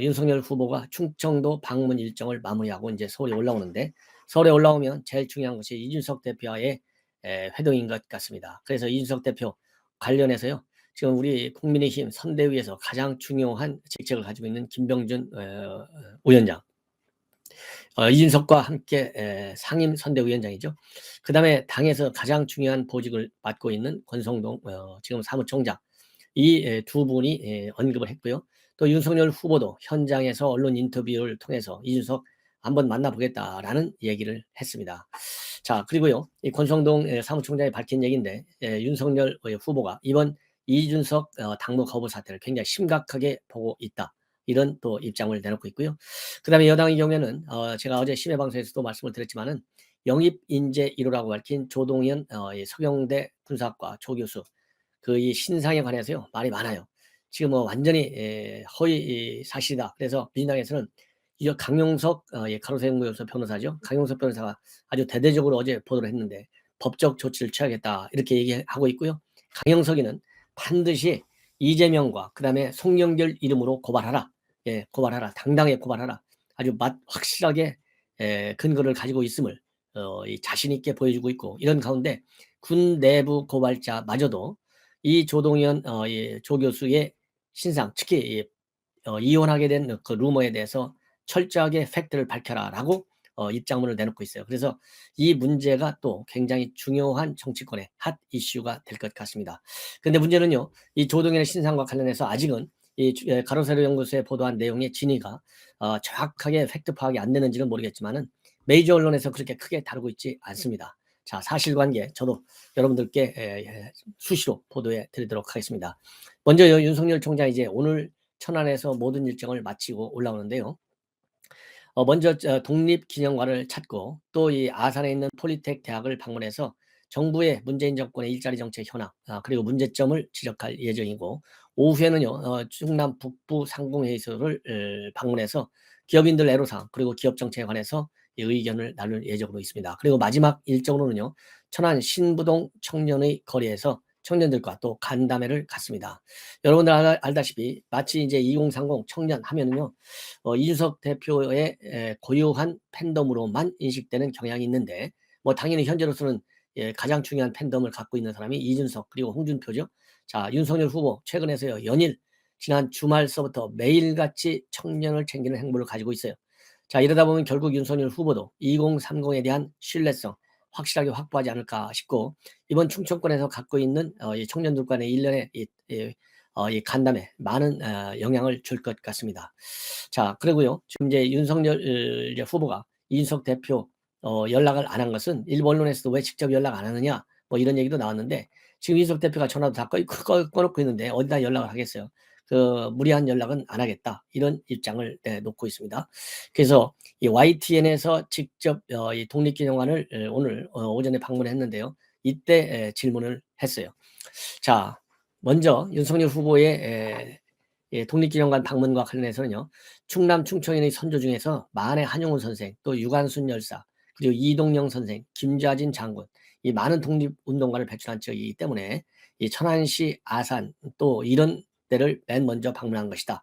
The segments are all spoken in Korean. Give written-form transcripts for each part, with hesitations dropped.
윤석열 후보가 충청도 방문 일정을 마무리하고 이제 서울에 올라오는데, 서울에 올라오면 제일 중요한 것이 이준석 대표와의 회동인 것 같습니다. 그래서 이준석 대표 관련해서요, 지금 우리 국민의힘 선대위에서 가장 중요한 직책을 가지고 있는 김병준 위원장, 이준석과 함께 상임 선대위원장이죠. 그다음에 당에서 가장 중요한 보직을 맡고 있는 권성동 지금 사무총장, 이 두 분이 언급을 했고요. 또 윤석열 후보도 현장에서 언론 인터뷰를 통해서 이준석 한번 만나보겠다라는 얘기를 했습니다. 자, 그리고요, 이 권성동 사무총장이 밝힌 얘기인데, 윤석열 후보가 이번 이준석 당무 거부 사태를 굉장히 심각하게 보고 있다, 이런 또 입장을 내놓고 있고요. 그다음에 여당의 경우에는 제가 어제 심야방송에서도 말씀을 드렸지만은, 영입 인재 1호라고 밝힌 조동현 이 서경대 군사학과 조교수, 그 이 신상에 관해서요 말이 많아요. 지금 뭐 완전히 허위 사실이다. 그래서 민주당에서는 이 강용석 가로세무연수 변호사죠. 강용석 변호사가 아주 대대적으로 어제 보도를 했는데, 법적 조치를 취하겠다 이렇게 얘기하고 있고요. 강용석이는 반드시 이재명과 그다음에 송영길 이름으로 고발하라. 예, 고발하라. 당당히 고발하라. 아주 확실하게 근거를 가지고 있음을 이 자신 있게 보여주고 있고, 이런 가운데 군 내부 고발자마저도 이 조동현 이 조 교수의 신상, 특히 이혼하게 된 그 루머에 대해서 철저하게 팩트를 밝혀라라고 입장문을 내놓고 있어요. 그래서 이 문제가 또 굉장히 중요한 정치권의 핫 이슈가 될 것 같습니다. 근데 문제는요, 이 조동현의 신상과 관련해서 아직은 이 가로세로 연구소에 보도한 내용의 진위가 정확하게 팩트 파악이 안 되는지는 모르겠지만은, 메이저 언론에서 그렇게 크게 다루고 있지 않습니다. 자, 사실관계 저도 여러분들께 수시로 보도해 드리도록 하겠습니다. 먼저 윤석열 총장이 이제 오늘 천안에서 모든 일정을 마치고 올라오는데요. 먼저 독립기념관을 찾고, 또 이 아산에 있는 폴리텍 대학을 방문해서 정부의 문재인 정권의 일자리 정책 현황, 그리고 문제점을 지적할 예정이고, 오후에는요 충남 북부 상공회의소를 방문해서 기업인들 애로사항, 그리고 기업 정책에 관해서 이 의견을 나눌 예정으로 있습니다. 그리고 마지막 일정으로는요, 천안 신부동 청년의 거리에서 청년들과 또 간담회를 갖습니다. 여러분들 알다시피 마치 이제 2030 청년 하면은요, 이준석 대표의 고유한 팬덤으로만 인식되는 경향이 있는데, 뭐 당연히 현재로서는 가장 중요한 팬덤을 갖고 있는 사람이 이준석 그리고 홍준표죠. 자, 윤석열 후보 최근에서요 연일 지난 주말서부터 매일같이 청년을 챙기는 행보를 가지고 있어요. 자, 이러다 보면 결국 윤석열 후보도 2030에 대한 신뢰성 확실하게 확보하지 않을까 싶고, 이번 충청권에서 갖고 있는 이 청년들 간의 일련의 이 간담회 많은 영향을 줄 것 같습니다. 자, 그리고요, 지금 이제 윤석열 이제 후보가 이준석 대표 연락을 안 한 것은, 일본 언론에서도 왜 직접 연락 안 하느냐 뭐 이런 얘기도 나왔는데, 지금 이준석 대표가 전화도 다 꺼놓고 있는데 어디다 연락을 하겠어요. 그 무리한 연락은 안 하겠다, 이런 입장을 놓고 있습니다. 그래서 이 YTN에서 직접 이 독립기념관을 오늘 오전에 방문했는데요. 이때 질문을 했어요. 자, 먼저 윤석열 후보의 독립기념관 방문과 관련해서는요, 충남 충청인의 선조 중에서 만해 한용운 선생, 또 유관순 열사, 그리고 이동영 선생, 김좌진 장군, 이 많은 독립운동가를 배출한 지역이기 때문에 이 천안시, 아산 또 이런 데를 맨 먼저 방문한 것이다.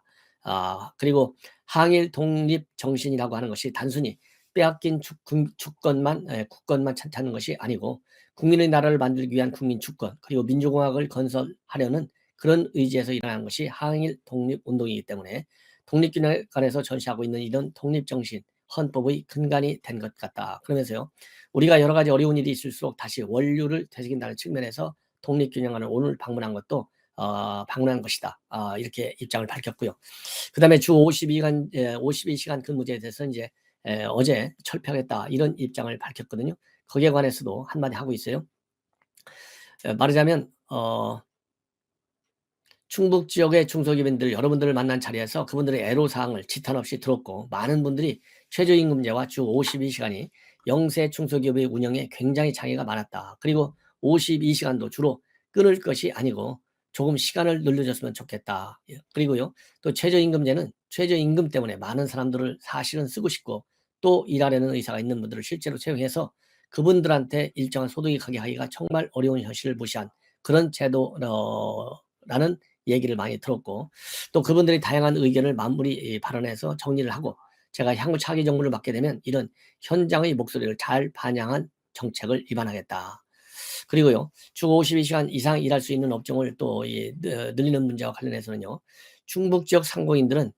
그리고 항일 독립 정신이라고 하는 것이 단순히 빼앗긴 국권만 찾는 것이 아니고, 국민의 나라를 만들기 위한 국민 주권, 그리고 민주공화국을 건설하려는 그런 의지에서 일어난 것이 항일 독립운동이기 때문에, 독립기념관에서 전시하고 있는 이런 독립정신, 헌법의 근간이 된 것 같다. 그러면서요, 우리가 여러 가지 어려운 일이 있을수록 다시 원류를 되새긴다는 측면에서 독립기념관을 오늘 방문한 것도 방문한 것이다. 이렇게 입장을 밝혔고요. 그다음에 주 52시간 근무제에 대해서 이제 어제 철폐하겠다, 이런 입장을 밝혔거든요. 거기에 관해서도 한마디 하고 있어요. 말하자면 충북 지역의 중소기업인들 여러분들을 만난 자리에서 그분들의 애로사항을 지탄 없이 들었고, 많은 분들이 최저임금제와 주 52시간이 영세 중소기업의 운영에 굉장히 장애가 많았다. 그리고 52시간도 주로 끊을 것이 아니고 조금 시간을 늘려줬으면 좋겠다. 그리고요, 또 최저임금제는 최저임금 때문에 많은 사람들을 사실은 쓰고 싶고, 또 일하려는 의사가 있는 분들을 실제로 채용해서 그분들한테 일정한 소득이 가게 하기가 정말 어려운 현실을 무시한 그런 제도라는 얘기를 많이 들었고 또 그분들이 다양한 의견을 마무리 발언해서 정리를 하고 제가 향후 차기 정부를 맡게 되면 이런 현장의 목소리를 잘 반영한 정책을 입안하겠다. 그리고요. 주 52시간 이상 일할 수 있는 업종을 또 늘리는 문제와 관련해서는요. 중북 지역 상공인들은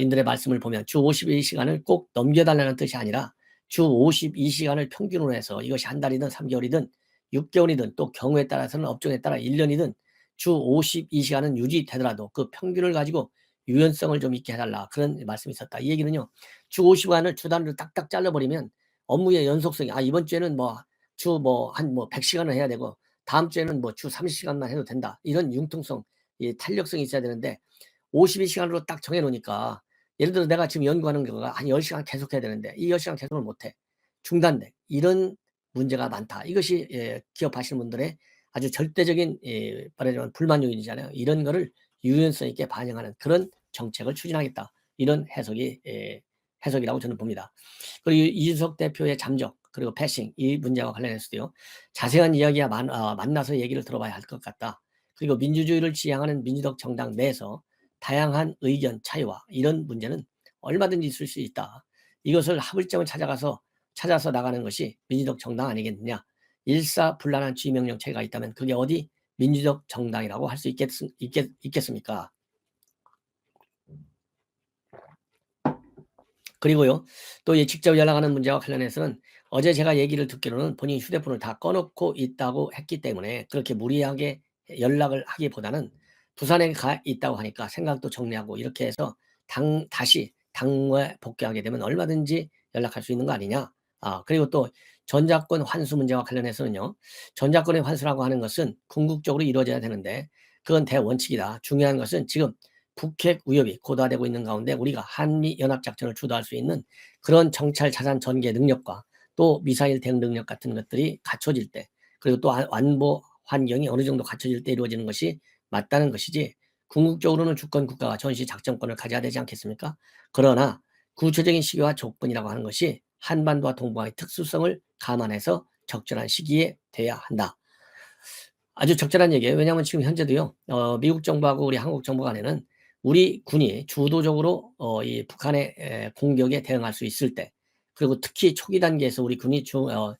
인들의 말씀을 보면 주 52시간을 꼭 넘겨 달라는 뜻이 아니라 주 52시간을 평균으로 해서 이것이 한 달이든 3개월이든 6개월이든 또 경우에 따라서는 업종에 따라 1년이든 주 52시간은 유지되더라도 그 평균을 가지고 유연성을 좀 있게 해 달라. 그런 말씀이 있었다. 이 얘기는요. 주 50시간을 주 단위로 딱딱 잘라 버리면 업무의 연속성이 이번 주에는 주 한 100시간을 해야 되고 다음 주에는 주 30시간만 해도 된다. 이런 융통성, 탄력성이 있어야 되는데 52시간으로 딱 정해 놓으니까 예를 들어 내가 지금 연구하는 거가 한 10시간 계속 해야 되는데 이 10시간 계속을 못 해. 중단돼. 이런 문제가 많다. 이것이 기업하시는 분들의 아주 절대적인 말하자면 불만 요인이잖아요. 이런 거를 유연성 있게 반영하는 그런 정책을 추진하겠다. 이런 해석이라고 저는 봅니다. 그리고 이준석 대표의 잠적 그리고 패싱 이 문제와 관련해서도요. 자세한 이야기야 만나서 얘기를 들어봐야 할 것 같다. 그리고 민주주의를 지향하는 민주적 정당 내에서 다양한 의견 차이와 이런 문제는 얼마든지 있을 수 있다. 이것을 합의점을 찾아서 나가는 것이 민주적 정당 아니겠느냐. 일사불란한 주의명령 체계가 있다면 그게 어디 민주적 정당이라고 할 수 있겠습니까? 그리고요. 또 직접 연락하는 문제와 관련해서는 어제 제가 얘기를 듣기로는 본인이 휴대폰을 다 꺼 놓고 있다고 했기 때문에 그렇게 무리하게 연락을 하기보다는 부산에 가 있다고 하니까 생각도 정리하고 이렇게 해서 다시 당에 복귀하게 되면 얼마든지 연락할 수 있는 거 아니냐. 그리고 또 전자권 환수 문제와 관련해서는요. 전자권의 환수라고 하는 것은 궁극적으로 이루어져야 되는데 그건 대원칙이다. 중요한 것은 지금 북핵 위협이 고도화되고 있는 가운데 우리가 한미 연합 작전을 주도할 수 있는 그런 정찰 자산 전개 능력과 또 미사일 대응 능력 같은 것들이 갖춰질 때 그리고 또 안보 환경이 어느 정도 갖춰질 때 이루어지는 것이 맞다는 것이지 궁극적으로는 주권 국가가 전시 작전권을 가져야 되지 않겠습니까? 그러나 구체적인 시기와 조건이라고 하는 것이 한반도와 동북아의 특수성을 감안해서 적절한 시기에 돼야 한다. 아주 적절한 얘기예요. 왜냐하면 지금 현재도요. 미국 정부하고 우리 한국 정부 간에는 우리 군이 주도적으로 이 북한의 공격에 대응할 수 있을 때 그리고 특히 초기 단계에서 우리 군이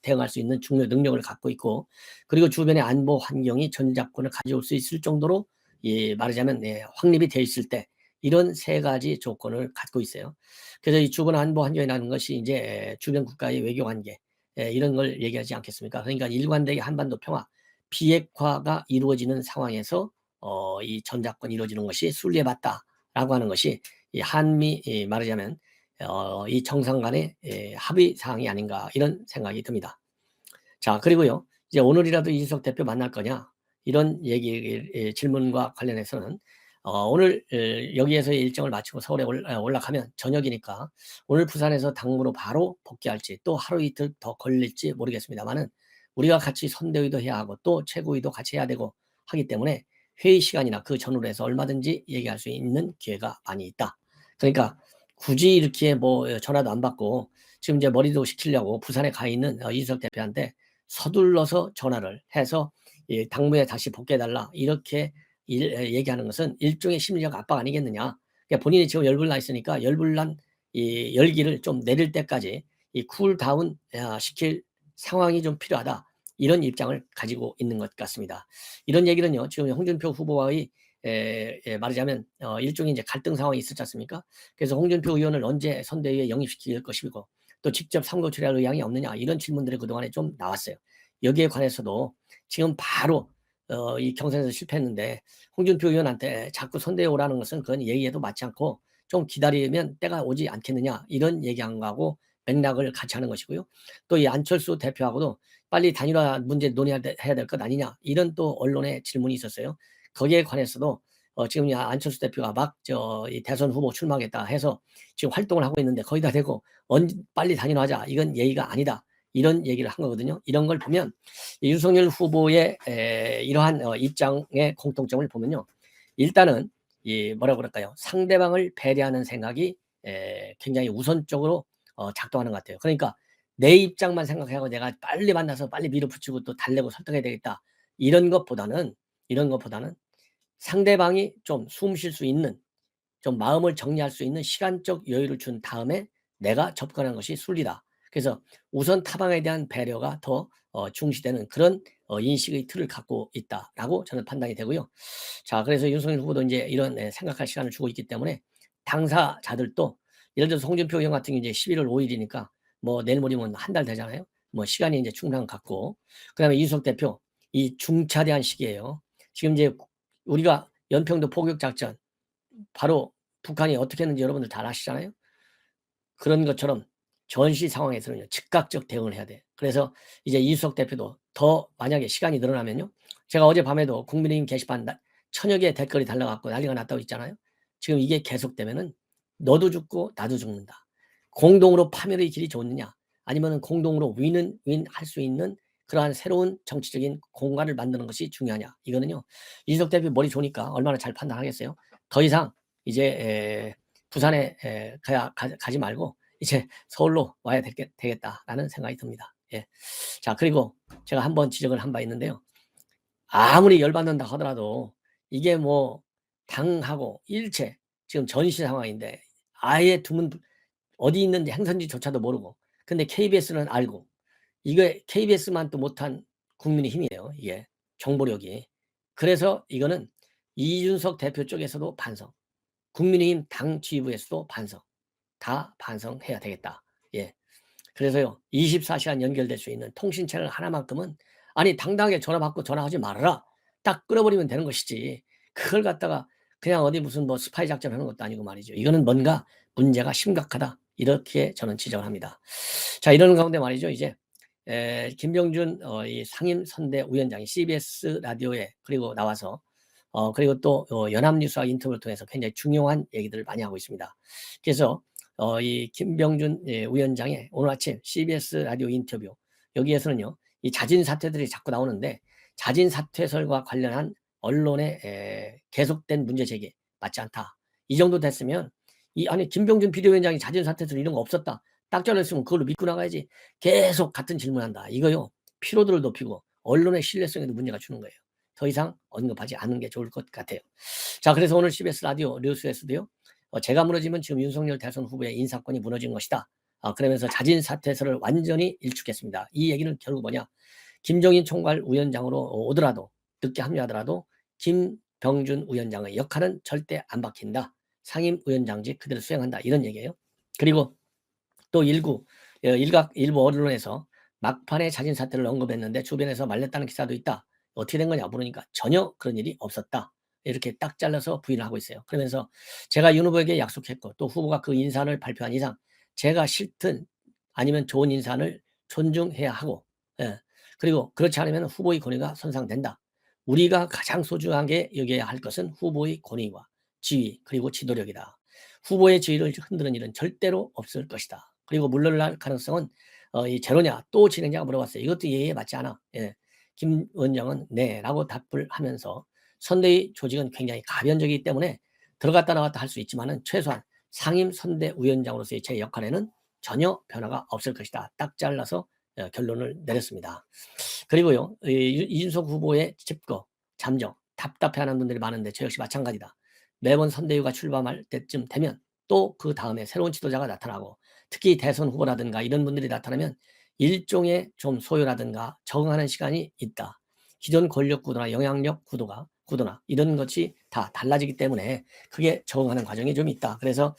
대응할 수 있는 중요 능력을 갖고 있고 그리고 주변의 안보 환경이 전작권을 가져올 수 있을 정도로 말하자면 확립이 되어 있을 때 이런 세 가지 조건을 갖고 있어요. 그래서 이 주변 안보 환경이라는 것이 이제 주변 국가의 외교 관계 이런 걸 얘기하지 않겠습니까? 그러니까 일관되게 한반도 평화 비핵화가 이루어지는 상황에서 이 전작권이 이루어지는 것이 순리에 맞다라고 하는 것이 이 한미 말하자면 이 정상 간의 합의 사항이 아닌가 이런 생각이 듭니다. 자 그리고요. 이제 오늘이라도 이준석 대표 만날 거냐 이런 질문과 관련해서는 오늘 여기에서 일정을 마치고 서울에 올라가면 저녁이니까 오늘 부산에서 당무로 바로 복귀할지 또 하루 이틀 더 걸릴지 모르겠습니다만은 우리가 같이 선대위도 해야 하고 또 최고위도 같이 해야 되고 하기 때문에 회의 시간이나 그 전후로 해서 얼마든지 얘기할 수 있는 기회가 많이 있다. 그러니까 굳이 이렇게 전화도 안 받고 지금 이제 머리도 식히려고 부산에 가 있는 이준석 대표한테 서둘러서 전화를 해서 당무에 다시 복귀해 달라 이렇게 얘기하는 것은 일종의 심리적 압박 아니겠느냐. 그러니까 본인이 지금 열불나 있으니까 열불난 이 열기를 좀 내릴 때까지 이 쿨다운 시킬 상황이 좀 필요하다. 이런 입장을 가지고 있는 것 같습니다. 이런 얘기는요. 지금 홍준표 후보와의 말하자면 일종의 이제 갈등 상황이 있었지 않습니까? 그래서 홍준표 의원을 언제 선대위에 영입시킬 것이고 또 직접 선거 출연할 의향이 없느냐 이런 질문들이 그동안에 좀 나왔어요. 여기에 관해서도 지금 바로 이 경선에서 실패했는데 홍준표 의원한테 자꾸 선대위에 오라는 것은 그건 예의에도 맞지 않고 좀 기다리면 때가 오지 않겠느냐 이런 얘기한 거하고 맥락을 같이 하는 것이고요. 또 이 안철수 대표하고도 빨리 단일화 문제 논의해야 될 것 아니냐 이런 또 언론의 질문이 있었어요. 거기에 관해서도 지금 이 안철수 대표가 막 이 대선 후보 출마하겠다 해서 지금 활동을 하고 있는데 거기다 대고 빨리 단일화하자 이건 예의가 아니다. 이런 얘기를 한 거거든요. 이런 걸 보면 윤석열 후보의 이러한 입장의 공통점을 보면요. 일단은 이 뭐라 그럴까요? 상대방을 배려하는 생각이 굉장히 우선적으로 작동하는 것 같아요. 그러니까 내 입장만 생각하고 내가 빨리 만나서 빨리 밀어붙이고 또 달래고 설득해야 되겠다. 이런 것보다는 상대방이 좀 숨 쉴 수 있는, 좀 마음을 정리할 수 있는 시간적 여유를 준 다음에 내가 접근하는 것이 순리다. 그래서 우선 타방에 대한 배려가 더 중시되는 그런 인식의 틀을 갖고 있다라고 저는 판단이 되고요. 자, 그래서 윤석열 후보도 이제 이런 생각할 시간을 주고 있기 때문에 당사자들도, 예를 들어서 홍준표 의원 같은 경우 이제 11월 5일이니까 뭐 내일 모레면 한 달 되잖아요. 뭐 시간이 이제 충분한 것 같고, 그다음에 이준석 대표 이 중차대한 시기예요. 지금 이제 우리가 연평도 포격 작전 바로 북한이 어떻게 했는지 여러분들 잘 아시잖아요. 그런 것처럼 전시 상황에서는요, 즉각적 대응을 해야 돼. 그래서 이제 이준석 대표도 더 만약에 시간이 늘어나면요, 제가 어젯밤에도 국민의힘 게시판 1000여 개 댓글이 달려갖고 난리가 났다고 했잖아요. 지금 이게 계속되면은 너도 죽고 나도 죽는다. 공동으로 파멸의 길이 좋느냐, 아니면은 공동으로 윈할 수 있는 그러한 새로운 정치적인 공간을 만드는 것이 중요하냐. 이거는요, 이준석 대표 머리 좋으니까 얼마나 잘 판단하겠어요. 더 이상 이제 부산에 가지 말고 이제 서울로 와야 되겠다라는 생각이 듭니다. 예. 자, 그리고 제가 한번 지적을 한 바 있는데요. 아무리 열받는다 하더라도 이게 뭐 당하고 일체 지금 전시 상황인데 아예 드문, 어디 있는지 행선지조차도 모르고, 근데 KBS는 알고, 이게 KBS만 또 못한 국민의힘이에요. 이게 정보력이. 그래서 이거는 이준석 대표 쪽에서도 반성, 국민의힘 당 지휘부에서도 반성, 다 반성해야 되겠다. 예. 그래서요, 24시간 연결될 수 있는 통신 채널 하나만큼은, 아니 당당하게 전화 받고 전화하지 말아라, 딱 끊어버리면 되는 것이지, 그걸 갖다가 그냥 어디 무슨 뭐 스파이 작전 하는 것도 아니고 말이죠. 이거는 뭔가 문제가 심각하다, 이렇게 저는 지적을 합니다. 자, 이러는 가운데 말이죠, 이제 김병준 이 상임선대위원장이 CBS 라디오에 그리고 나와서 그리고 또 연합뉴스와 인터뷰를 통해서 굉장히 중요한 얘기들을 많이 하고 있습니다. 그래서 이 김병준 위원장의 오늘 아침 CBS 라디오 인터뷰, 여기에서는요, 이 자진 사퇴들이 자꾸 나오는데, 자진 사퇴설과 관련한 언론의 계속된 문제 제기 맞지 않다. 이 정도 됐으면, 아니 김병준 비대위원장이 자진 사퇴설 이런 거 없었다, 딱 잘렸으면 그걸로 믿고 나가야지. 계속 같은 질문한다. 이거요, 피로도를 높이고 언론의 신뢰성에도 문제가 주는 거예요. 더 이상 언급하지 않는 게 좋을 것 같아요. 자, 그래서 오늘 CBS 라디오 뉴스에서도요, 제가 무너지면 지금 윤석열 대선 후보의 인사권이 무너진 것이다. 그러면서 자진 사퇴설을 완전히 일축했습니다. 이 얘기는 결국 뭐냐? 김종인 총괄 위원장으로 오더라도, 늦게 합류하더라도 김병준 위원장의 역할은 절대 안 바뀐다. 상임위원장직 그대로 수행한다. 이런 얘기예요. 그리고 또 일부 언론에서 막판에 자진 사퇴를 언급했는데 주변에서 말렸다는 기사도 있다. 어떻게 된 거냐 물으니까 전혀 그런 일이 없었다, 이렇게 딱 잘라서 부인을 하고 있어요. 그러면서 제가 윤 후보에게 약속했고, 또 후보가 그 인사를 발표한 이상 제가 싫든 아니면 좋은 인사를 존중해야 하고, 예. 그리고 그렇지 않으면 후보의 권위가 손상된다. 우리가 가장 소중하게 여겨야 할 것은 후보의 권위와 지위, 그리고 지도력이다. 후보의 지위를 흔드는 일은 절대로 없을 것이다. 그리고 물러날 가능성은 이 제로냐, 또 진행자가 물어봤어요. 이것도 예의에 맞지 않아. 예. 김 원장은 네라고 답을 하면서, 선대위 조직은 굉장히 가변적이기 때문에 들어갔다 나왔다 할 수 있지만은 최소한 상임 선대위원장으로서의 제 역할에는 전혀 변화가 없을 것이다, 딱 잘라서 결론을 내렸습니다. 그리고요, 이준석 후보의 집거, 잠적, 답답해하는 분들이 많은데 저 역시 마찬가지다. 매번 선대위가 출범할 때쯤 되면 또 그 다음에 새로운 지도자가 나타나고, 특히 대선 후보라든가 이런 분들이 나타나면 일종의 좀 소요라든가 적응하는 시간이 있다. 기존 권력 구도나 영향력 구도나 이런 것이 다 달라지기 때문에 그게 적응하는 과정이 좀 있다. 그래서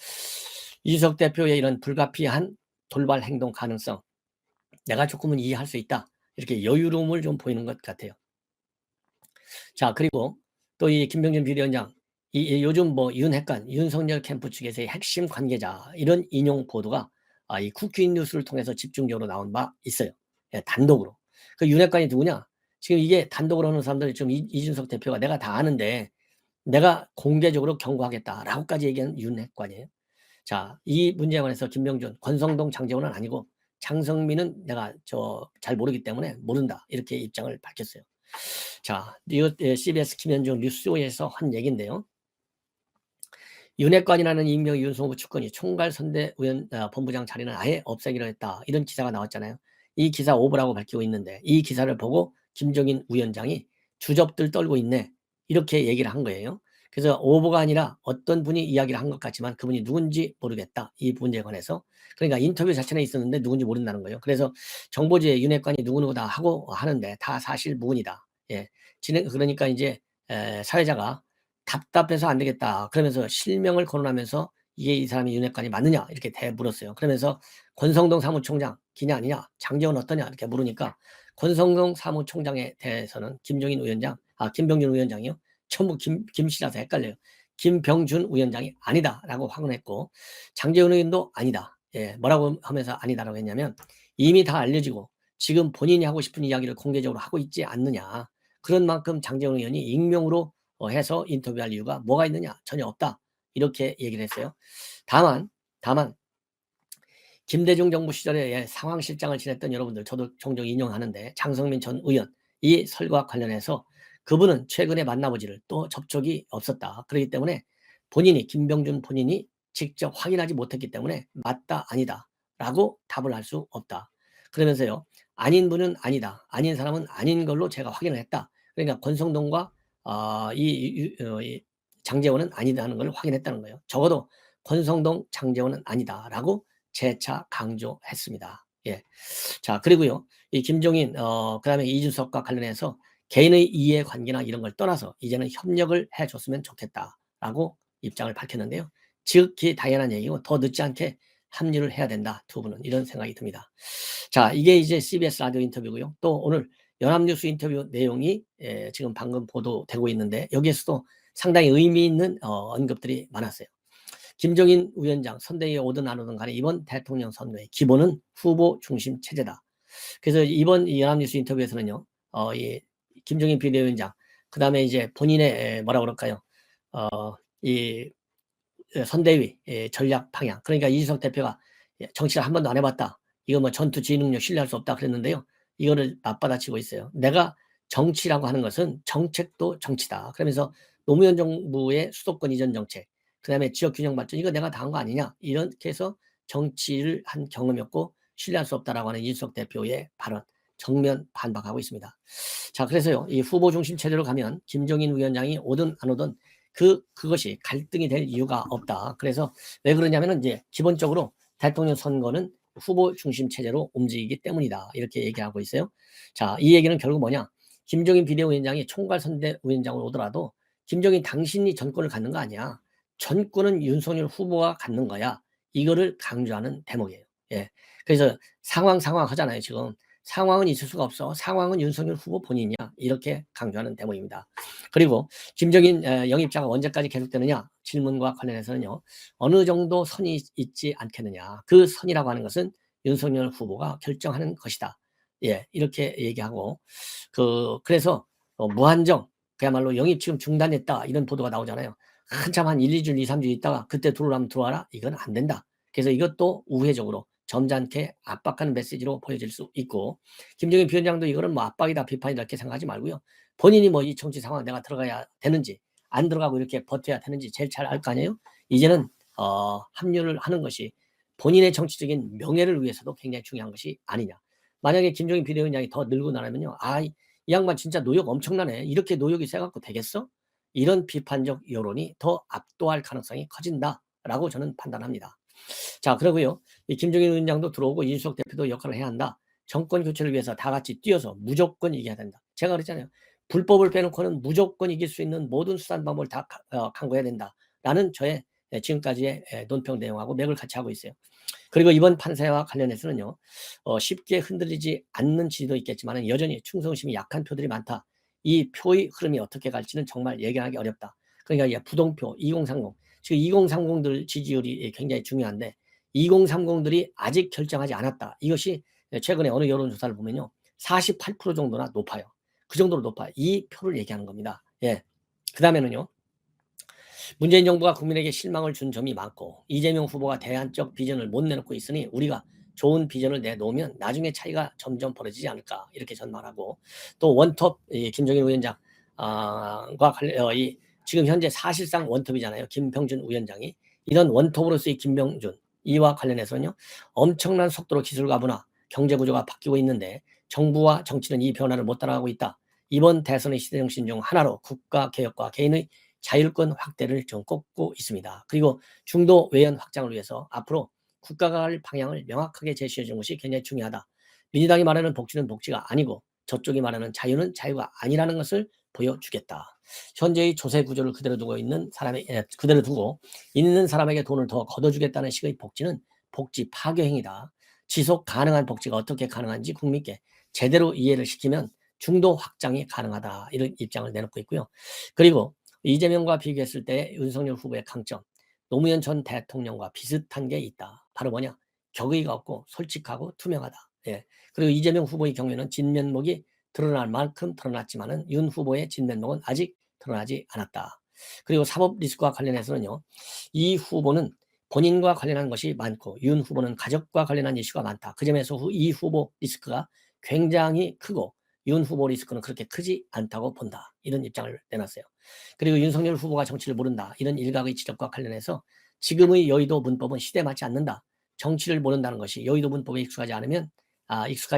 이준석 대표의 이런 불가피한 돌발 행동 가능성, 내가 조금은 이해할 수 있다, 이렇게 여유로움을 좀 보이는 것 같아요. 자, 그리고 또 이 김병준 비대위원장, 요즘 뭐 윤핵관, 윤석열 캠프 측에서의 핵심 관계자, 이런 인용 보도가 이 국회인 뉴스를 통해서 집중적으로 나온 바 있어요. 예, 단독으로. 그 윤핵관이 누구냐? 지금 이게 단독으로 하는 사람들이 지금 이준석 대표가 내가 다 아는데 내가 공개적으로 경고하겠다라고까지 얘기한 윤핵관이에요. 자, 이 문제에 관해서 김병준, 권성동, 장제원은 아니고 장성민은 내가 잘 모르기 때문에 모른다, 이렇게 입장을 밝혔어요. 자, CBS 김현중 뉴스쇼에서 한 얘기인데요. 윤핵관이라는 임명 윤석열 측근이 총괄선대위원 본부장 자리는 아예 없애기로 했다, 이런 기사가 나왔잖아요. 이 기사 오보라고 밝히고 있는데, 이 기사를 보고 김종인 위원장이 주접들 떨고 있네, 이렇게 얘기를 한 거예요. 그래서 오보가 아니라 어떤 분이 이야기를 한 것 같지만 그분이 누군지 모르겠다. 이 문제에 관해서. 그러니까 인터뷰 자체는 있었는데 누군지 모른다는 거예요. 그래서 정보지의 윤핵관이 누구누구다 하고 하는데 다 사실 무근이다. 예. 그러니까 이제 사회자가 답답해서 안 되겠다. 그러면서 실명을 거론하면서 이게 이 사람이 윤핵관이 맞느냐 이렇게 물었어요. 그러면서 권성동 사무총장 기냐 아니냐, 장제원 어떠냐 이렇게 물으니까 권성동 사무총장에 대해서는 김병준 위원장이요. 전부 김씨라서 헷갈려요. 김병준 위원장이 아니다라고 확언했고 장제원 의원도 아니다. 예, 뭐라고 하면서 아니다라고 했냐면 이미 다 알려지고 지금 본인이 하고 싶은 이야기를 공개적으로 하고 있지 않느냐. 그런 만큼 장제원 의원이 익명으로 해서 인터뷰할 이유가 뭐가 있느냐? 전혀 없다. 이렇게 얘기를 했어요. 다만 김대중 정부 시절에 상황실장을 지냈던 여러분들 저도 종종 인용하는데 장성민 전 의원 이 설과 관련해서 그분은 최근에 만나보지를 또 접촉이 없었다. 그렇기 때문에 김병준 본인이 직접 확인하지 못했기 때문에 맞다 아니다 라고 답을 할 수 없다. 그러면서요. 아닌 분은 아니다. 아닌 사람은 아닌 걸로 제가 확인을 했다. 그러니까 권성동과 이 장제원은 아니다는 걸 확인했다는 거예요. 적어도 권성동, 장제원은 아니다라고 재차 강조했습니다. 예. 자, 그리고요. 이 김종인, 그다음에 이준석과 관련해서 개인의 이해관계나 이런 걸 떠나서 이제는 협력을 해줬으면 좋겠다라고 입장을 밝혔는데요. 지극히 당연한 얘기고 더 늦지 않게 합류를 해야 된다. 두 분은 이런 생각이 듭니다. 자, 이게 이제 CBS 라디오 인터뷰고요. 또 오늘 연합뉴스 인터뷰 내용이 지금 방금 보도되고 있는데 여기에서도 상당히 의미 있는 언급들이 많았어요. 김종인 위원장 선대위에 오든 안 오든 간에 이번 대통령 선거의 기본은 후보 중심 체제다. 그래서 이번 연합뉴스 인터뷰에서는요, 이 김종인 비대위원장, 그 다음에 이제 본인의 뭐라 그럴까요, 이 선대위 전략 방향, 그러니까 이준석 대표가 정치를 한 번도 안 해봤다. 이거 뭐 전투 지휘 능력 신뢰할 수 없다 그랬는데요. 이거를 맞받아치고 있어요. 내가 정치라고 하는 것은 정책도 정치다. 그러면서 노무현 정부의 수도권 이전 정책, 그다음에 지역 균형 발전 이거 내가 다 한 거 아니냐 이렇게 해서 정치를 한 경험이 없고 신뢰할 수 없다라고 하는 이준석 대표의 발언 정면 반박하고 있습니다. 자, 그래서요 이 후보 중심 체제로 가면 김종인 위원장이 오든 안 오든 그것이 갈등이 될 이유가 없다. 그래서 왜 그러냐면은 이제 기본적으로 대통령 선거는 후보 중심 체제로 움직이기 때문이다. 이렇게 얘기하고 있어요. 자, 이 얘기는 결국 뭐냐? 김종인 비대위원장이 총괄선대위원장으로 오더라도 김종인 당신이 전권을 갖는 거 아니야. 전권은 윤석열 후보가 갖는 거야. 이거를 강조하는 대목이에요. 예. 그래서 상황 하잖아요, 지금. 상황은 있을 수가 없어. 상황은 윤석열 후보 본인이야. 이렇게 강조하는 대목입니다. 그리고 김종인 영입자가 언제까지 계속되느냐 질문과 관련해서는요. 어느 정도 선이 있지 않겠느냐. 그 선이라고 하는 것은 윤석열 후보가 결정하는 것이다. 예, 이렇게 얘기하고 그래서 무한정 그야말로 영입 지금 중단했다 이런 보도가 나오잖아요. 한참 한 1, 2주, 2, 3주 있다가 그때 들어오라면 들어와라. 이건 안 된다. 그래서 이것도 우회적으로 점잖게 압박하는 메시지로 보여질 수 있고 김종인 비원장도 이거는 뭐 압박이다 비판이다 이렇게 생각하지 말고요. 본인이 뭐 이 정치 상황 내가 들어가야 되는지 안 들어가고 이렇게 버텨야 되는지 제일 잘 알 거 아니에요. 이제는 합류를 하는 것이 본인의 정치적인 명예를 위해서도 굉장히 중요한 것이 아니냐. 만약에 김종인 비대위원장이 더 늘고 나면요. 이 양반 진짜 노역 엄청나네. 이렇게 노역이 세갖고 되겠어? 이런 비판적 여론이 더 압도할 가능성이 커진다라고 저는 판단합니다. 자, 그리고요. 이 김종인 위원장도 들어오고 이준석 대표도 역할을 해야 한다. 정권 교체를 위해서 다 같이 뛰어서 무조건 이겨야 된다. 제가 그랬잖아요. 불법을 빼놓고는 무조건 이길 수 있는 모든 수단 방법을 다 강구해야 된다라는 저의 지금까지의 논평 내용하고 맥을 같이 하고 있어요. 그리고 이번 판세와 관련해서는요. 쉽게 흔들리지 않는 지지도 있겠지만 여전히 충성심이 약한 표들이 많다. 이 표의 흐름이 어떻게 갈지는 정말 예견하기 어렵다. 그러니까 부동표 2030 지금 2030들 지지율이 굉장히 중요한데 2030들이 아직 결정하지 않았다. 이것이 최근에 어느 여론조사를 보면요. 48% 정도나 높아요. 그 정도로 높아요. 이 표를 얘기하는 겁니다. 예. 그 다음에는요. 문재인 정부가 국민에게 실망을 준 점이 많고 이재명 후보가 대안적 비전을 못 내놓고 있으니 우리가 좋은 비전을 내놓으면 나중에 차이가 점점 벌어지지 않을까 이렇게 전망하고 또 원톱 김종인 위원장 과 관련 지금 현재 사실상 원톱이잖아요. 김병준 위원장이 이런 원톱으로서의 김병준 이와 관련해서는요. 엄청난 속도로 기술 가문화 경제 구조가 바뀌고 있는데 정부와 정치는 이 변화를 못 따라가고 있다. 이번 대선의 시대정신 중 하나로 국가개혁과 개인의 자율권 확대를 좀 꼽고 있습니다. 그리고 중도 외연 확장을 위해서 앞으로 국가가 할 방향을 명확하게 제시해 주는 것이 굉장히 중요하다. 민주당이 말하는 복지는 복지가 아니고 저쪽이 말하는 자유는 자유가 아니라는 것을 보여주겠다. 현재의 조세 구조를 그대로 두고 그대로 두고 있는 사람에게 돈을 더 걷어주겠다는 식의 복지는 복지 파괴 행위다. 지속 가능한 복지가 어떻게 가능한지 국민께 제대로 이해를 시키면 중도 확장이 가능하다. 이런 입장을 내놓고 있고요. 그리고 이재명과 비교했을 때 윤석열 후보의 강점, 노무현 전 대통령과 비슷한 게 있다. 바로 뭐냐? 격의가 없고 솔직하고 투명하다. 예. 그리고 이재명 후보의 경우에는 진면목이 드러날 만큼 드러났지만은 윤 후보의 진면목은 아직 드러나지 않았다. 그리고 사법 리스크와 관련해서는요, 이 후보는 본인과 관련한 것이 많고 윤 후보는 가족과 관련한 이슈가 많다. 그 점에서 이 후보 리스크가 굉장히 크고 윤 후보 리스크는 그렇게 크지 않다고 본다. 이런 입장을 내놨어요. 그리고 윤석열 후보가 정치를 모른다. 이런 일각의 지적과 관련해서 지금의 여의도 문법은 시대에 맞지 않는다. 정치를 모른다는 것이 여의도 문법에 익숙하지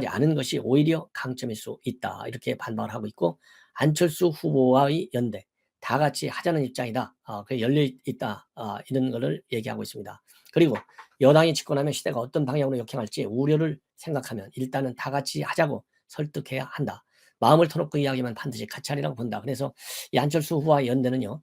않은 것이 오히려 강점일 수 있다. 이렇게 반박을 하고 있고, 안철수 후보와의 연대, 다 같이 하자는 입장이다. 그게 열려있다. 이런 거를 얘기하고 있습니다. 그리고 여당이 집권하면 시대가 어떤 방향으로 역행할지 우려를 생각하면 일단은 다 같이 하자고 설득해야 한다. 마음을 터놓고 이야기하면 반드시 같이 하리라고 본다. 그래서 이 안철수 후보와 연대는요,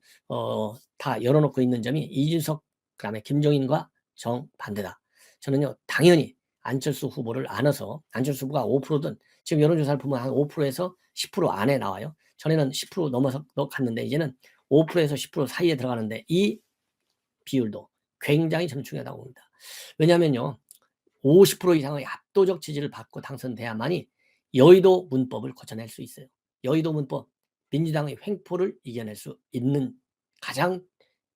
다 열어놓고 있는 점이 이준석, 그다음에 김종인과 정반대다. 저는요, 당연히 안철수 후보를 안아서 안철수 후보가 5%든 지금 여론조사를 보면 한 5%에서 10% 안에 나와요. 전에는 10% 넘어서 갔는데 이제는 5%에서 10% 사이에 들어가는데 이 비율도 굉장히 저는 중요하다고 봅니다. 왜냐하면요, 50% 이상의 압도적 지지를 받고 당선돼야만이 여의도 문법을 고쳐낼 수 있어요. 여의도 문법, 민주당의 횡포를 이겨낼 수 있는 가장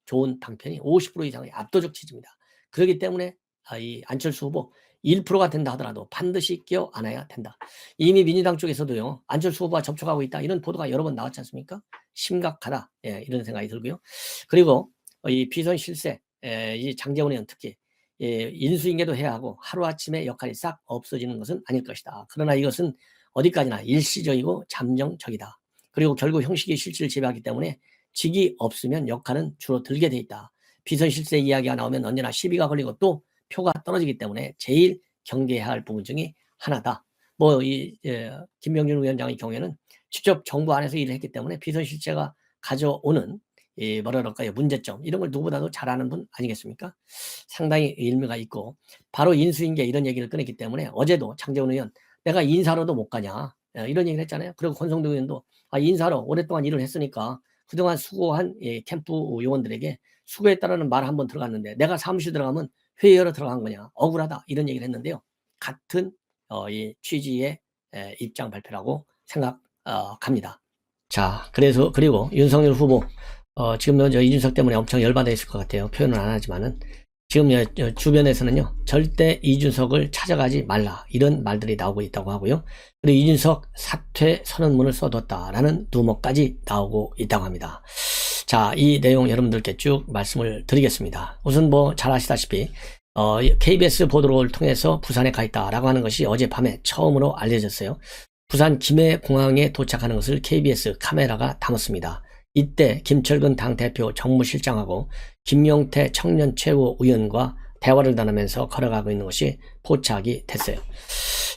좋은 방편이 50% 이상의 압도적 지지입니다. 그렇기 때문에 이 안철수 후보 1%가 된다 하더라도 반드시 껴안아야 된다. 이미 민주당 쪽에서도요, 안철수 후보와 접촉하고 있다. 이런 보도가 여러 번 나왔지 않습니까? 심각하다. 예, 이런 생각이 들고요. 그리고 이 비선 실세, 이 장제원 의원 특히 인수인계도 해야 하고 하루아침에 역할이 싹 없어지는 것은 아닐 것이다. 그러나 이것은 어디까지나 일시적이고 잠정적이다. 그리고 결국 형식이 실질을 지배하기 때문에 직이 없으면 역할은 줄어들게 돼 있다. 비선 실세 이야기가 나오면 언제나 시비가 걸리고 또 표가 떨어지기 때문에 제일 경계해야 할 부분 중에 하나다. 김병준 위원장의 경우에는 직접 정부 안에서 일을 했기 때문에 비선 실세가 가져오는 문제점, 이런 걸 누구보다도 잘 아는 분 아니겠습니까? 상당히 일미가 있고, 바로 인수인계 이런 얘기를 꺼냈기 때문에 어제도 장제원 의원, 내가 인사로도 못 가냐, 이런 얘기를 했잖아요. 그리고 권성동 의원도 인사로 오랫동안 일을 했으니까 그동안 수고한 캠프 요원들에게 수고했다라는 말 한번 들어갔는데 내가 사무실 들어가면 회의하러 들어간 거냐, 억울하다, 이런 얘기를 했는데요. 같은 이 취지의 입장 발표라고 생각합니다. 자, 그리고 윤석열 후보, 지금 이준석 때문에 엄청 열받아 있을 것 같아요. 표현은 안 하지만은. 지금 주변에서는요, 절대 이준석을 찾아가지 말라, 이런 말들이 나오고 있다고 하고요. 그리고 이준석 사퇴 선언문을 써뒀다라는 루머까지 나오고 있다고 합니다. 자, 이 내용 여러분들께 쭉 말씀을 드리겠습니다. 우선 잘 아시다시피 KBS 보도를 통해서 부산에 가 있다라고 하는 것이 어젯밤에 처음으로 알려졌어요. 부산 김해공항에 도착하는 것을 KBS 카메라가 담았습니다. 이때 김철근 당대표 정무실장하고 김용태 청년 최고위원과 대화를 나누면서 걸어가고 있는 것이 포착이 됐어요.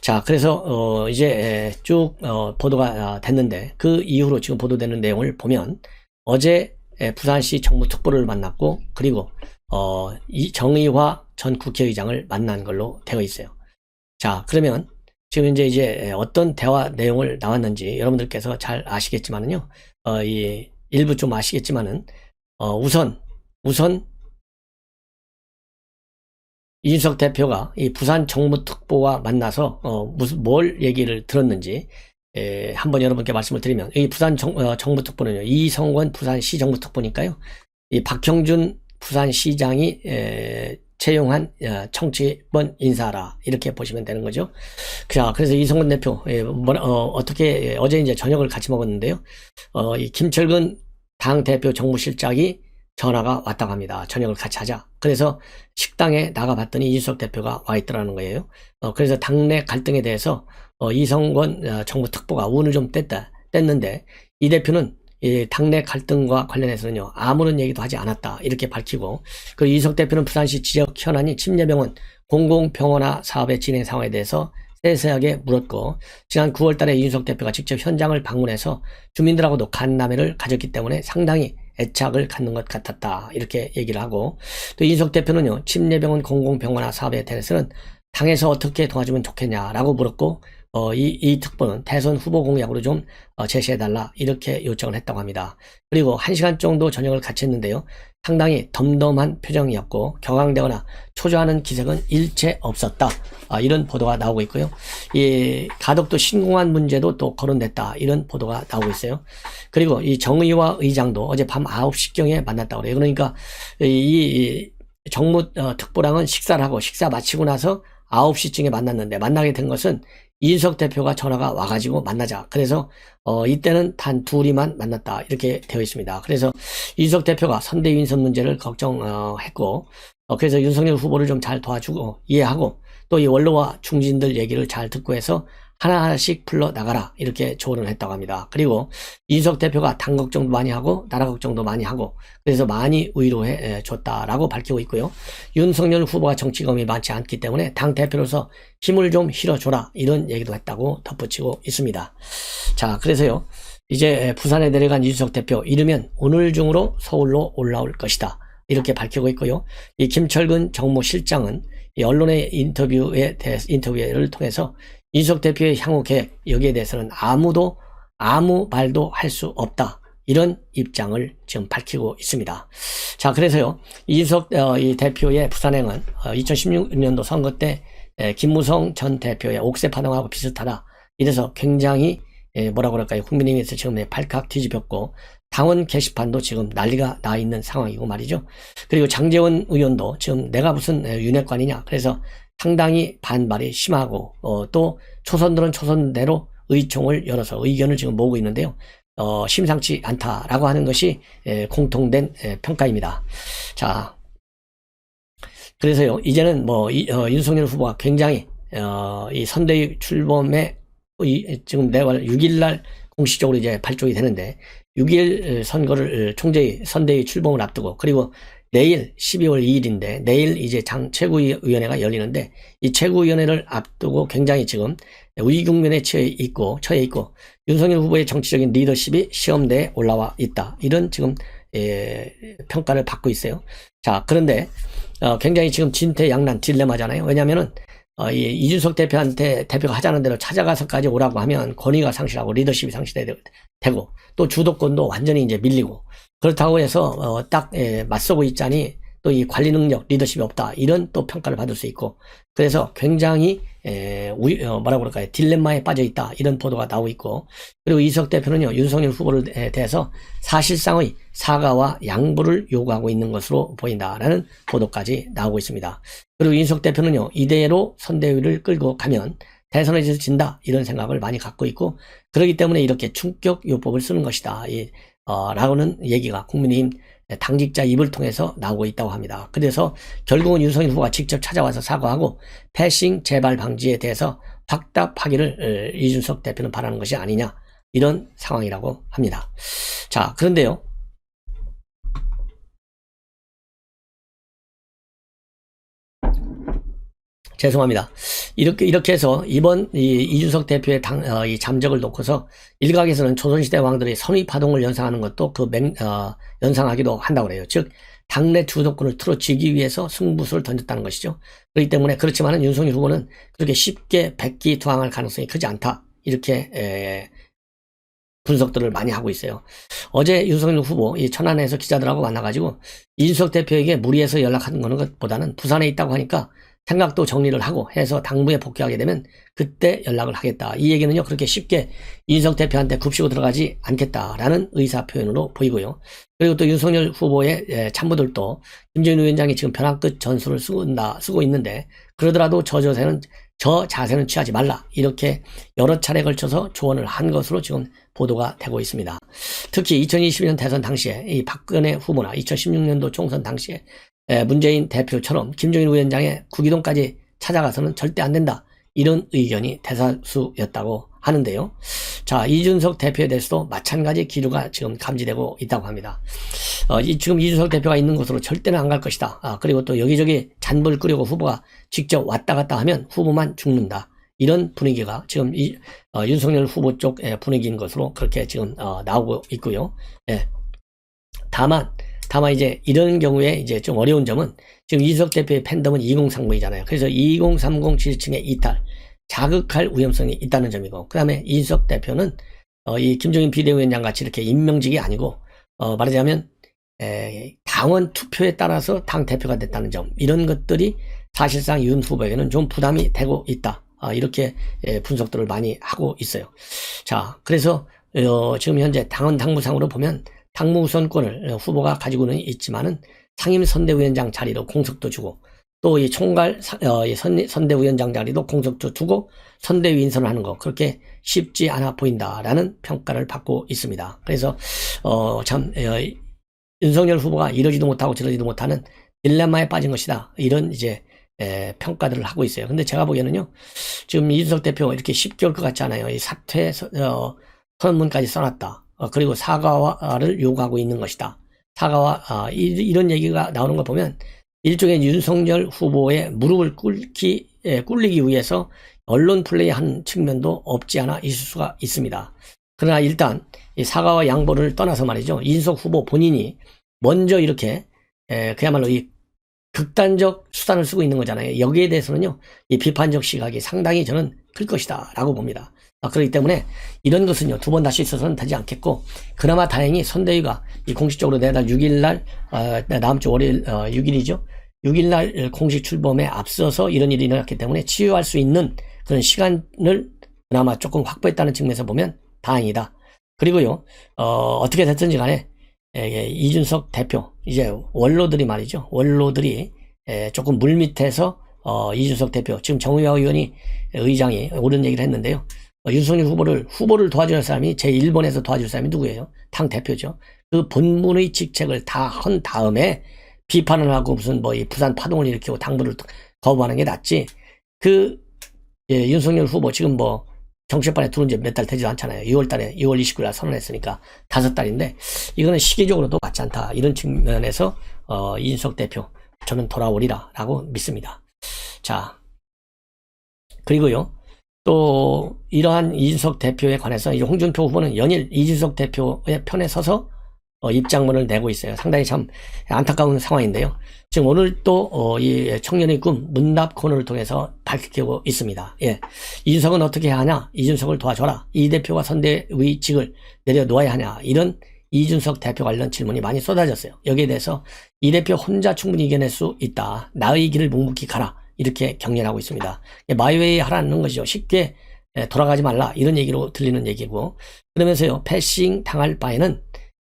자, 그래서 이제 쭉 보도가 됐는데, 그 이후로 지금 보도되는 내용을 보면 어제 부산시 정부특보를 만났고, 그리고 이 정의화 전 국회의장을 만난 걸로 되어 있어요. 자, 그러면 지금 이제 어떤 대화 내용을 나왔는지 여러분들께서 잘 아시겠지만은요, 일부 좀 아시겠지만은, 우선 이준석 대표가 이 부산 정부특보와 만나서 뭘 얘기를 들었는지 한번 여러분께 말씀을 드리면, 이 부산 정부특보는요, 이성권 부산시 정부특보니까요, 이 박형준 부산시장이 채용한 청취권 인사라, 이렇게 보시면 되는 거죠. 자, 그래서 이성권 대표 어떻게 어제 이제 저녁을 같이 먹었는데요. 이 김철근 당 대표 정무실장이 전화가 왔다고 합니다. 저녁을 같이 하자. 그래서 식당에 나가봤더니 이준석 대표가 와 있더라는 거예요. 그래서 당내 갈등에 대해서 이성권 정부 특보가 운을 좀 뗐다, 뗐는데 이 대표는 이 당내 갈등과 관련해서는요 아무런 얘기도 하지 않았다 이렇게 밝히고, 그리고 이석 대표는 부산시 지역 현안이 침례병원 공공병원화 사업의 진행 상황에 대해서 세세하게 물었고, 지난 9월 달에 이준석 대표가 직접 현장을 방문해서 주민들하고도 간담회를 가졌기 때문에 상당히 애착을 갖는 것 같았다 이렇게 얘기를 하고, 또 이준석 대표는요 침례병원 공공병원화 사업에 대해서는 당에서 어떻게 도와주면 좋겠냐라고 물었고, 이 특보는 대선 후보 공약으로 좀 제시해달라 이렇게 요청을 했다고 합니다. 그리고 1시간 정도 저녁을 같이 했는데요. 상당히 덤덤한 표정이었고 격앙되거나 초조하는 기색은 일체 없었다. 이런 보도가 나오고 있고요. 이 가덕도 신공항 문제도 또 거론됐다. 이런 보도가 나오고 있어요. 그리고 이 정의와 의장도 어제 밤 9시경에 만났다고 그래요. 그러니까 이 정무 특보랑은 식사를 하고 식사 마치고 나서 9시쯤에 만났는데, 만나게 된 것은 이준석 대표가 전화가 와가지고 만나자. 그래서 이때는 단 둘이만 만났다 이렇게 되어 있습니다. 그래서 이준석 대표가 선대위 인선 문제를 걱정했고, 그래서 윤석열 후보를 좀 잘 도와주고 이해하고, 또 이 원로와 중진들 얘기를 잘 듣고 해서 하나하나씩 풀러 나가라 이렇게 조언을 했다고 합니다. 그리고 이준석 대표가 당 걱정도 많이 하고 나라 걱정도 많이 하고 그래서 많이 위로해 줬다라고 밝히고 있고요. 윤석열 후보가 정치경험이 많지 않기 때문에 당 대표로서 힘을 좀 실어줘라 이런 얘기도 했다고 덧붙이고 있습니다. 자, 그래서요 이제 부산에 내려간 이준석 대표 이르면 오늘 중으로 서울로 올라올 것이다 이렇게 밝히고 있고요. 이 김철근 정무실장은 이 언론의 인터뷰를 통해서 이준석 대표의 향후 계획 여기에 대해서는 아무 말도 할 수 없다 이런 입장을 지금 밝히고 있습니다. 자, 그래서요 이준석 이 대표의 부산행은 2016년도 선거 때 김무성 전 대표의 옥새 파동하고 비슷하다. 이래서 굉장히 뭐라고 그럴까요? 국민의힘에서 지금 발칵 뒤집혔고 당원 게시판도 지금 난리가 나 있는 상황이고 말이죠. 그리고 장제원 의원도 지금 내가 무슨 윤핵관이냐 그래서 상당히 반발이 심하고 또 초선들은 초선대로 의총을 열어서 의견을 지금 모으고 있는데요. 심상치 않다라고 하는 것이 공통된 평가입니다. 자, 그래서요 이제는 뭐 윤석열 후보가 굉장히 이 선대위 출범에 지금 내월 6일날 공식적으로 이제 발족이 되는데 6일 선거를 선대위 출범을 앞두고, 그리고 내일 12월 2일인데 내일 이제 최고위원회가 열리는데 이 최고위원회를 앞두고 굉장히 지금 위기국면에 처해 있고 윤석열 후보의 정치적인 리더십이 시험대에 올라와 있다 이런 지금 평가를 받고 있어요. 자, 그런데 굉장히 지금 진퇴양난 딜레마잖아요. 왜냐면은 이준석 대표가 하자는 대로 찾아가서까지 오라고 하면 권위가 상실하고 리더십이 상실되고 또 주도권도 완전히 이제 밀리고, 그렇다고 해서 딱 맞서고 있자니 또 이 관리 능력, 리더십이 없다 이런 또 평가를 받을 수 있고, 그래서 굉장히 뭐라고 그럴까요? 딜레마에 빠져 있다 이런 보도가 나오고 있고, 그리고 이석 대표는요 윤석열 후보에 대해서 사실상의 사과와 양보를 요구하고 있는 것으로 보인다라는 보도까지 나오고 있습니다. 그리고 이석 대표는요 이대로 선대위를 끌고 가면 대선에서 진다 이런 생각을 많이 갖고 있고, 그렇기 때문에 이렇게 충격 요법을 쓰는 것이다 라고는 얘기가 국민의힘 당직자 입을 통해서 나오고 있다고 합니다. 그래서 결국은 윤석열 후보가 직접 찾아와서 사과하고 패싱 재발 방지에 대해서 확답하기를 이준석 대표는 바라는 것이 아니냐 이런 상황이라고 합니다. 자, 그런데요 죄송합니다. 이렇게 해서 이번 이준석 대표의 이 잠적을 놓고서 일각에서는 조선시대 왕들이 선의파동을 연상하는 것도 연상하기도 한다고 그래요. 즉 당내 주도권을 틀어쥐기 위해서 승부수를 던졌다는 것이죠. 그렇기 때문에 그렇지만은 윤석열 후보는 그렇게 쉽게 백기투항할 가능성이 크지 않다 이렇게 분석들을 많이 하고 있어요. 어제 윤석열 후보 이 천안에서 기자들하고 만나가지고 이준석 대표에게 무리해서 연락하는 것보다는 부산에 있다고 하니까 생각도 정리를 하고 해서 당부에 복귀하게 되면 그때 연락을 하겠다. 이 얘기는요 그렇게 쉽게 이준석 대표한테 굽시고 들어가지 않겠다라는 의사 표현으로 보이고요. 그리고 또 윤석열 후보의 참모들도 김정인 위원장이 지금 벼랑 끝 전술을 쓰고 있는데 그러더라도 저 자세는 취하지 말라 이렇게 여러 차례 걸쳐서 조언을 한 것으로 지금 보도가 되고 있습니다. 특히 2022년 대선 당시에 이 박근혜 후보나 2016년도 총선 당시에 문재인 대표처럼 김정인 위원장의 구기동까지 찾아가서는 절대 안 된다 이런 의견이 대다수였다고 하는데요. 자, 이준석 대표에 대해서도 마찬가지 기류가 지금 감지되고 있다고 합니다. 지금 이준석 대표가 있는 곳으로 절대는 안 갈 것이다. 그리고 또 여기저기 잔불 끄려고 후보가 직접 왔다 갔다 하면 후보만 죽는다. 이런 분위기가 지금 윤석열 후보 쪽 분위기인 것으로 그렇게 지금 나오고 있고요. 예. 다만 이제 이런 경우에 이제 좀 어려운 점은 지금 이준석 대표의 팬덤은 2030이잖아요. 그래서 2030 지지층의 이탈, 자극할 위험성이 있다는 점이고, 그 다음에 이준석 대표는 이 김종인 비대위원장 같이 이렇게 임명직이 아니고 말하자면 당원 투표에 따라서 당 대표가 됐다는 점, 이런 것들이 사실상 윤 후보에게는 좀 부담이 되고 있다. 이렇게 분석들을 많이 하고 있어요. 자, 그래서 지금 현재 당원 당무상으로 보면 당무 우선권을 후보가 가지고는 있지만은 상임선대위원장 자리로 공석도 주고, 또 이 총괄 선대위원장 자리도 공석도 주고 선대위 인선을 하는 거, 그렇게 쉽지 않아 보인다라는 평가를 받고 있습니다. 그래서 참 윤석열 후보가 이러지도 못하고 저러지도 못하는 딜레마에 빠진 것이다, 이런 이제 평가들을 하고 있어요. 근데 제가 보기에는요, 지금 이준석 대표 이렇게 쉽게 올 것 같지 않아요. 이 사퇴 선언문까지 써놨다. 그리고 사과를 요구하고 있는 것이다. 사과와 이런 얘기가 나오는 걸 보면 일종의 윤석열 후보의 무릎을 꿇리기 위해서 언론 플레이한 측면도 없지 않아 있을 수가 있습니다. 그러나 일단 이 사과와 양보를 떠나서 말이죠, 이준석 후보 본인이 먼저 이렇게 그야말로 이 극단적 수단을 쓰고 있는 거잖아요. 여기에 대해서는요, 이 비판적 시각이 상당히 저는 클 것이다 라고 봅니다. 그렇기 때문에 이런 것은요, 두 번 다시 있어서는 되지 않겠고, 그나마 다행히 선대위가 이 공식적으로 내달 6일날 다음 주 월요일 6일이죠 6일날 공식 출범에 앞서서 이런 일이 일어났기 때문에 치유할 수 있는 그런 시간을 그나마 조금 확보했다는 측면에서 보면 다행이다. 그리고요, 어떻게 됐든지 간에 이준석 대표, 이제 원로들이 말이죠, 원로들이 조금 물밑에서 이준석 대표, 지금 정의화 의장이 옳은 얘기를 했는데요, 윤석열 후보를 도와줄 사람이 제1번에서 도와줄 사람이 누구예요? 당 대표죠. 그 본분의 직책을 다 한 다음에 비판을 하고 무슨 이 부산 파동을 일으키고 당부를 거부하는 게 낫지. 윤석열 후보 지금 정치판에 들어온 지 몇 달 되지도 않잖아요. 6월 29일 선언했으니까 5달인데, 이거는 시기적으로도 맞지 않다. 이런 측면에서 이준석 대표, 저는 돌아오리라 라고 믿습니다. 자, 그리고요, 또 이러한 이준석 대표에 관해서 홍준표 후보는 연일 이준석 대표의 편에 서서 입장문을 내고 있어요. 상당히 참 안타까운 상황인데요. 지금 오늘 또 이 청년의 꿈 문답 코너를 통해서 밝히고 있습니다. 예, 이준석은 어떻게 해야 하냐? 이준석을 도와줘라. 이 대표가 선대위직을 내려놓아야 하냐? 이런 이준석 대표 관련 질문이 많이 쏟아졌어요. 여기에 대해서 이 대표 혼자 충분히 이겨낼 수 있다. 나의 길을 묵묵히 가라. 이렇게 격려하고 있습니다. 마이웨이 하라는 것이죠. 쉽게 돌아가지 말라, 이런 얘기로 들리는 얘기고, 그러면서요, 패싱 당할 바에는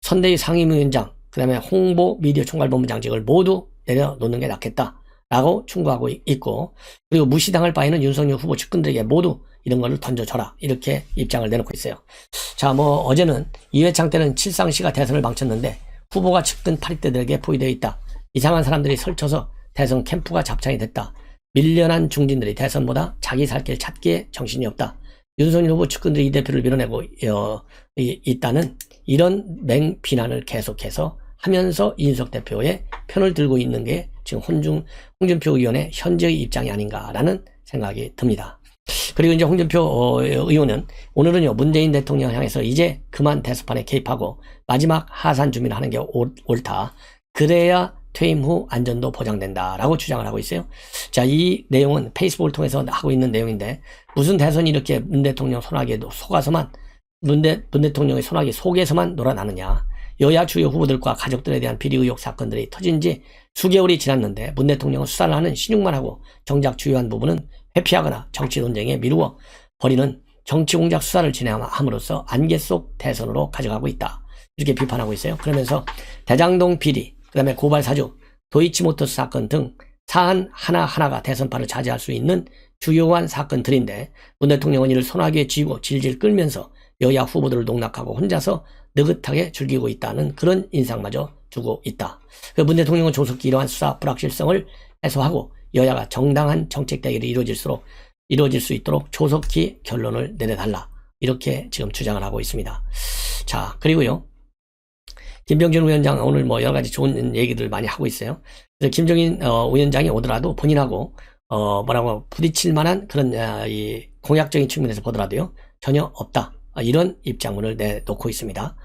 선대위 상임위원장, 그 다음에 홍보 미디어 총괄본부장직을 모두 내려놓는 게 낫겠다라고 충고하고 있고, 그리고 무시당할 바에는 윤석열 후보 측근들에게 모두 이런 거를 던져줘라, 이렇게 입장을 내놓고 있어요. 자, 어제는 이회창 때는 칠상시가 대선을 망쳤는데 후보가 측근 파리떼들에게 포위되어 있다. 이상한 사람들이 설쳐서 대선 캠프가 잡창이 됐다. 밀려난 중진들이 대선보다 자기 살 길 찾기에 정신이 없다. 윤석열 후보 측근들이 이 대표를 밀어내고 있다는 이런 맹비난을 계속해서 하면서 이준석 대표의 편을 들고 있는 게 지금 홍준표 의원의 현재의 입장이 아닌가라는 생각이 듭니다. 그리고 이제 홍준표 의원은 오늘은요, 문재인 대통령 향해서 이제 그만 대선판에 개입하고 마지막 하산 준비를 하는 게 옳다. 그래야 퇴임 후 안전도 보장된다라고 주장을 하고 있어요. 자, 이 내용은 페이스북을 통해서 하고 있는 내용인데, 무슨 대선이 이렇게 문 대통령 손아귀에 속아서만, 문 대통령의 손아귀 속에서만 놀아나느냐. 여야 주요 후보들과 가족들에 대한 비리 의혹 사건들이 터진 지 수개월이 지났는데 문 대통령은 수사를 하는 신용만 하고 정작 주요한 부분은 회피하거나 정치 논쟁에 미루어 버리는 정치 공작 수사를 진행함으로써 안개 속 대선으로 가져가고 있다. 이렇게 비판하고 있어요. 그러면서 대장동 비리, 그 다음에 고발 사주, 도이치모터스 사건 등 사안 하나하나가 대선판을 차지할 수 있는 주요한 사건들인데, 문 대통령은 이를 손아귀에 쥐고 질질 끌면서 여야 후보들을 농락하고 혼자서 느긋하게 즐기고 있다는 그런 인상마저 주고 있다. 문 대통령은 조속히 이러한 수사 불확실성을 해소하고 여야가 정당한 정책 대결이 이루어질수록 이루어질 수 있도록 조속히 결론을 내려달라. 이렇게 지금 주장을 하고 있습니다. 자, 그리고요. 김병준 위원장 오늘 뭐 여러 가지 좋은 얘기들 많이 하고 있어요. 그래서 김종인 위원장이 오더라도 본인하고 뭐라고 부딪힐 만한 그런 이 공약적인 측면에서 보더라도요. 전혀 없다. 이런 입장문을 내놓고 있습니다.